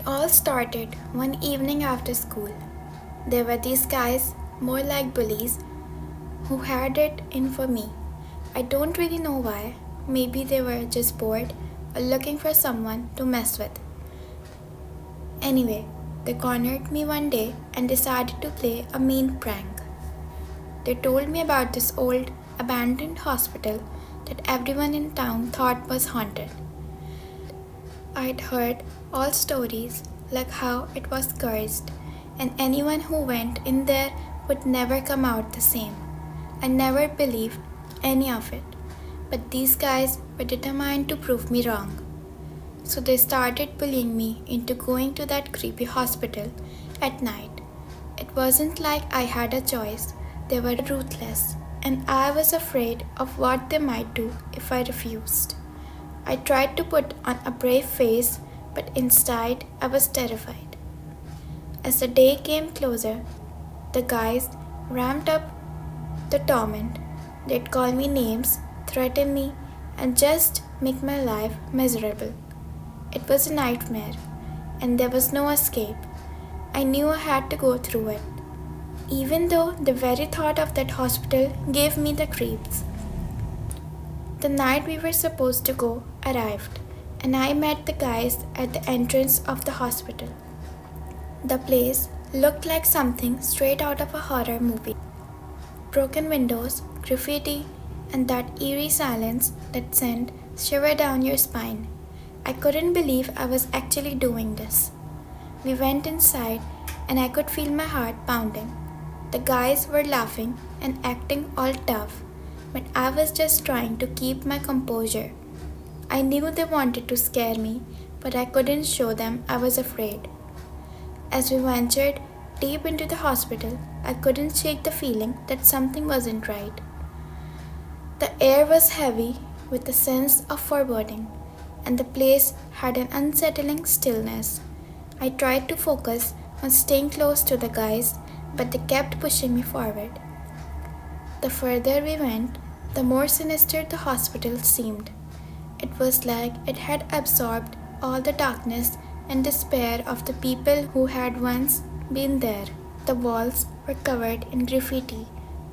It all started one evening after school. There were these guys, more like bullies, who had it in for me. I don't really know why. Maybe they were just bored or looking for someone to mess with. Anyway, they cornered me one day and decided to play a mean prank. They told me about this old, abandoned hospital that everyone in town thought was haunted. I'd heard all stories like how it was cursed and anyone who went in there would never come out the same. I never believed any of it, but these guys were determined to prove me wrong. So they started bullying me into going to that creepy hospital at night. It wasn't like I had a choice, they were ruthless, and I was afraid of what they might do if I refused. I tried to put on a brave face, but instead I was terrified. As the day came closer, the guys ramped up the torment. They'd call me names, threaten me, and just make my life miserable. It was a nightmare, and there was no escape. I knew I had to go through it, even though the very thought of that hospital gave me the creeps. The night we were supposed to go arrived, and I met the guys at the entrance of the hospital. The place looked like something straight out of a horror movie. Broken windows, graffiti, and that eerie silence that sent shiver down your spine. I couldn't believe I was actually doing this. We went inside, and I could feel my heart pounding. The guys were laughing and acting all tough, but I was just trying to keep my composure. I knew they wanted to scare me, but I couldn't show them I was afraid. As we ventured deep into the hospital, I couldn't shake the feeling that something wasn't right. The air was heavy with a sense of foreboding, and the place had an unsettling stillness. I tried to focus on staying close to the guys, but they kept pushing me forward. The further we went, the more sinister the hospital seemed. It was like it had absorbed all the darkness and despair of the people who had once been there. The walls were covered in graffiti,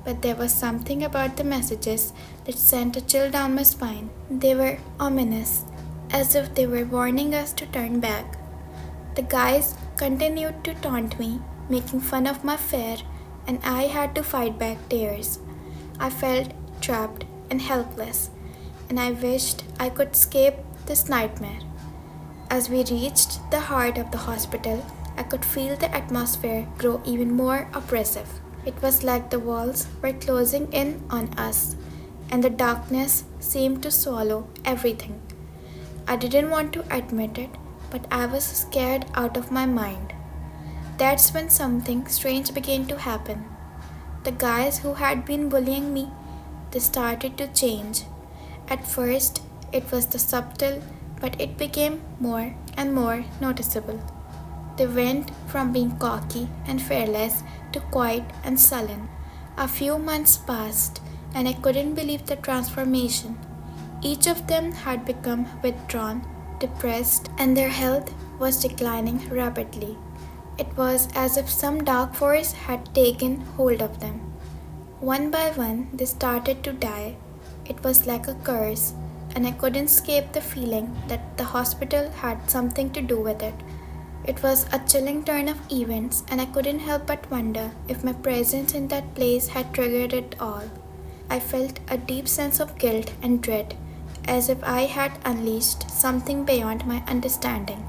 but there was something about the messages that sent a chill down my spine. They were ominous, as if they were warning us to turn back. The guys continued to taunt me, making fun of my fear, and I had to fight back tears. I felt trapped and helpless, and I wished I could escape this nightmare. As we reached the heart of the hospital, I could feel the atmosphere grow even more oppressive. It was like the walls were closing in on us, and the darkness seemed to swallow everything. I didn't want to admit it, but I was scared out of my mind. That's when something strange began to happen. The guys who had been bullying me, they started to change. At first, it was the subtle, but it became more and more noticeable. They went from being cocky and fearless to quiet and sullen. A few months passed, and I couldn't believe the transformation. Each of them had become withdrawn, depressed, and their health was declining rapidly. It was as if some dark force had taken hold of them. One by one, they started to die. It was like a curse, and I couldn't escape the feeling that the hospital had something to do with it. It was a chilling turn of events, and I couldn't help but wonder if my presence in that place had triggered it all. I felt a deep sense of guilt and dread, as if I had unleashed something beyond my understanding.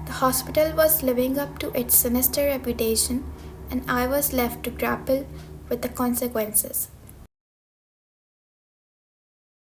The hospital was living up to its sinister reputation, and I was left to grapple with the consequences.